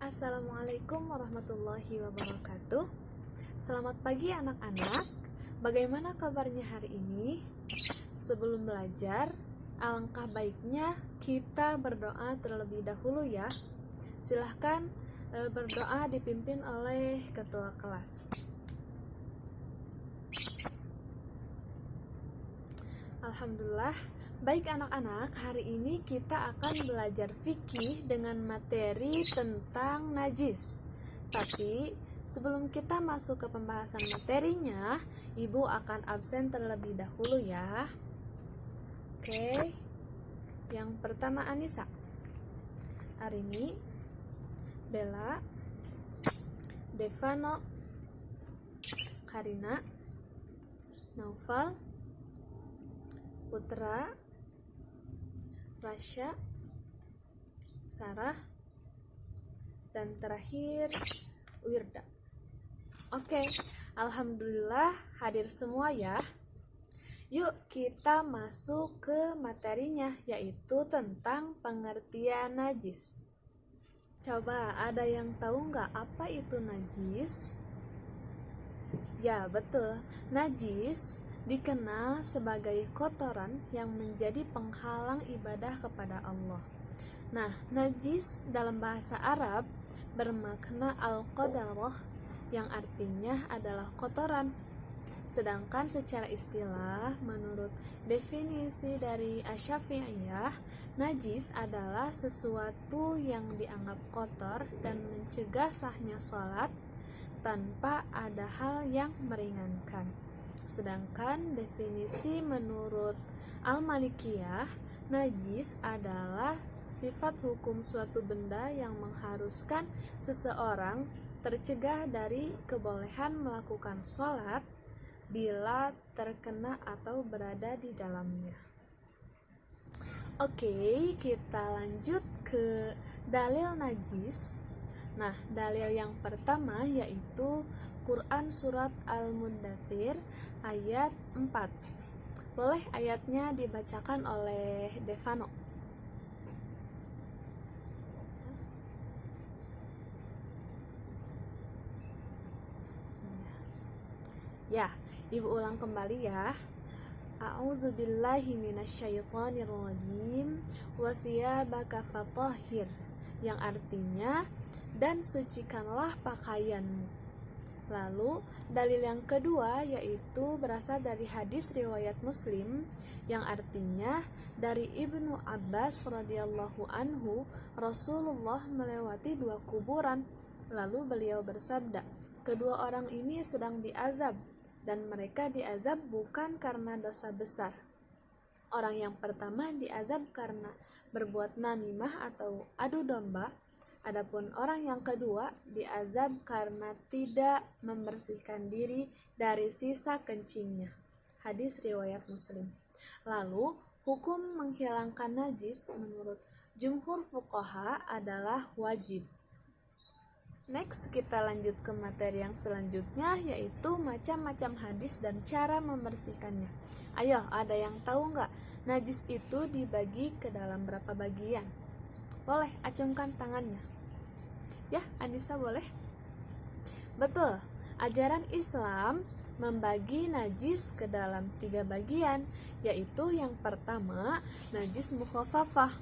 Assalamualaikum warahmatullahi wabarakatuh. Selamat pagi anak-anak. Bagaimana kabarnya hari ini? Sebelum belajar, alangkah baiknya kita berdoa terlebih dahulu ya. Silahkan berdoa dipimpin oleh ketua kelas. Alhamdulillah. Baik anak-anak, hari ini kita akan belajar fikih dengan materi tentang najis. Tapi sebelum kita masuk ke pembahasan materinya, Ibu akan absen terlebih dahulu ya. Oke. Yang pertama Anissa, Arini, Bella, Devano, Karina, Naufal, Putra, Rasya, Sarah, dan terakhir Wirda. Oke, alhamdulillah hadir semua ya. Yuk kita masuk ke materinya, yaitu tentang pengertian najis. Coba ada yang tahu nggak apa itu najis? Ya betul, najis dikenal sebagai kotoran yang menjadi penghalang ibadah kepada Allah. Nah, najis dalam bahasa Arab bermakna al-qadarah yang artinya adalah kotoran. Sedangkan secara istilah, menurut definisi dari Asy-Syafi'iyah, najis adalah sesuatu yang dianggap kotor dan mencegah sahnya sholat tanpa ada hal yang meringankan. Sedangkan definisi menurut Al-Malikiyah, najis adalah sifat hukum suatu benda yang mengharuskan seseorang tercegah dari kebolehan melakukan sholat bila terkena atau berada di dalamnya. Oke, kita lanjut ke dalil najis. Nah, dalil yang pertama yaitu Quran Surat Al-Muddatsir ayat 4. Boleh ayatnya dibacakan oleh Devano. Ya, Ibu ulang kembali ya. A'udzubillahi minasyaitonirrajim wa tsiyabaka fatahhir, yang artinya dan sucikanlah pakaianmu. Lalu dalil yang kedua yaitu berasal dari hadis riwayat Muslim yang artinya dari Ibnu Abbas radhiyallahu anhu, Rasulullah melewati dua kuburan, lalu beliau bersabda, kedua orang ini sedang diazab dan mereka diazab bukan karena dosa besar. Orang yang pertama diazab karena berbuat namimah atau adu domba. Adapun orang yang kedua diazab karena tidak membersihkan diri dari sisa kencingnya. Hadis riwayat Muslim. Lalu, hukum menghilangkan najis menurut jumhur fuqaha adalah wajib. Next, kita lanjut ke materi yang selanjutnya, yaitu macam-macam hadis dan cara membersihkannya. Ayo, ada yang tahu nggak? Najis itu dibagi ke dalam berapa bagian? Boleh acungkan tangannya. Ya, Anissa boleh? Betul, ajaran Islam membagi najis ke dalam 3 bagian, yaitu yang pertama, najis mukhafafah.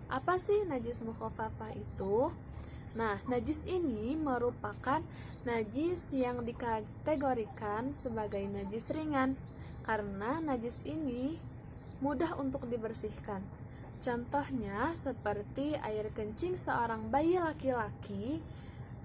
Apa sih najis mukhafafah itu? Nah, najis ini merupakan najis yang dikategorikan sebagai najis ringan karena najis ini mudah untuk dibersihkan. Contohnya seperti air kencing seorang bayi laki-laki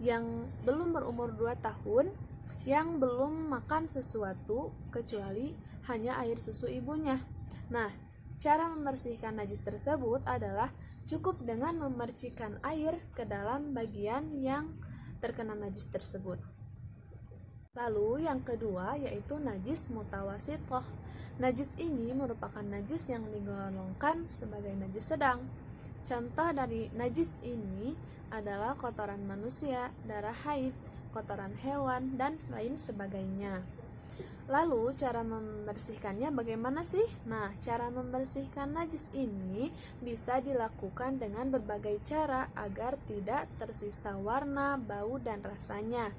yang belum berumur 2 tahun yang belum makan sesuatu kecuali hanya air susu ibunya. Nah, cara membersihkan najis tersebut adalah cukup dengan memercikkan air ke dalam bagian yang terkena najis tersebut. Lalu yang kedua yaitu najis mutawasithah. Najis ini merupakan najis yang digolongkan sebagai najis sedang. Contoh dari najis ini adalah kotoran manusia, darah haid, kotoran hewan, dan lain sebagainya. Lalu cara membersihkannya bagaimana sih? Nah, cara membersihkan najis ini bisa dilakukan dengan berbagai cara agar tidak tersisa warna, bau, dan rasanya.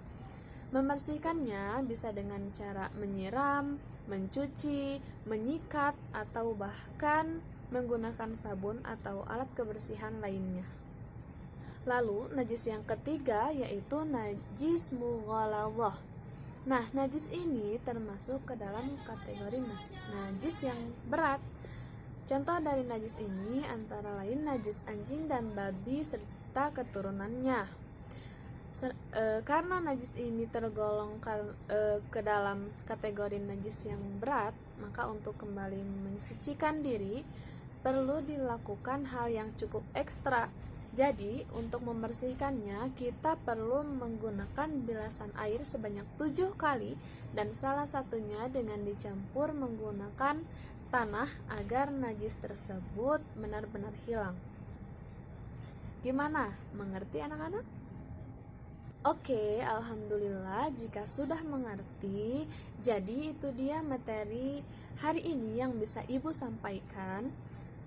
Membersihkannya bisa dengan cara menyiram, mencuci, menyikat, atau bahkan menggunakan sabun atau alat kebersihan lainnya. Lalu, najis yang ketiga yaitu najis mughaladzah. Nah, najis ini termasuk ke dalam kategori najis yang berat. Contoh dari najis ini antara lain najis anjing dan babi serta keturunannya. Karena najis ini tergolong ke dalam kategori najis yang berat, maka untuk kembali mensucikan diri perlu dilakukan hal yang cukup ekstra. Jadi, untuk membersihkannya, kita perlu menggunakan bilasan air sebanyak 7 kali dan salah satunya dengan dicampur menggunakan tanah agar najis tersebut benar-benar hilang. Gimana? Mengerti anak-anak? Oke, alhamdulillah jika sudah mengerti. Jadi itu dia materi hari ini yang bisa Ibu sampaikan.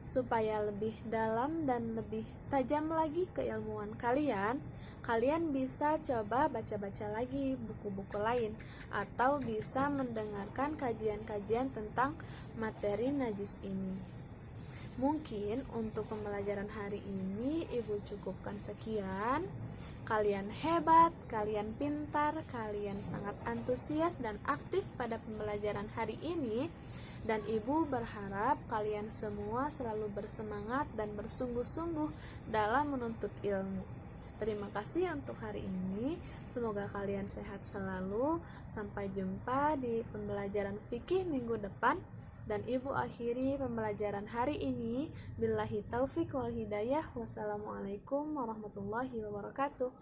Supaya lebih dalam dan lebih tajam lagi keilmuan kalian, kalian bisa coba baca-baca lagi buku-buku lain atau bisa mendengarkan kajian-kajian tentang materi najis ini. Mungkin untuk pembelajaran hari ini Ibu cukupkan sekian. Kalian hebat, kalian pintar, kalian sangat antusias dan aktif pada pembelajaran hari ini. Dan Ibu berharap kalian semua selalu bersemangat dan bersungguh-sungguh dalam menuntut ilmu. Terima kasih untuk hari ini. Semoga kalian sehat selalu. Sampai jumpa di pembelajaran fikih minggu depan. Dan Ibu akhiri pembelajaran hari ini. Billahi taufik wal hidayah. Wassalamualaikum warahmatullahi wabarakatuh.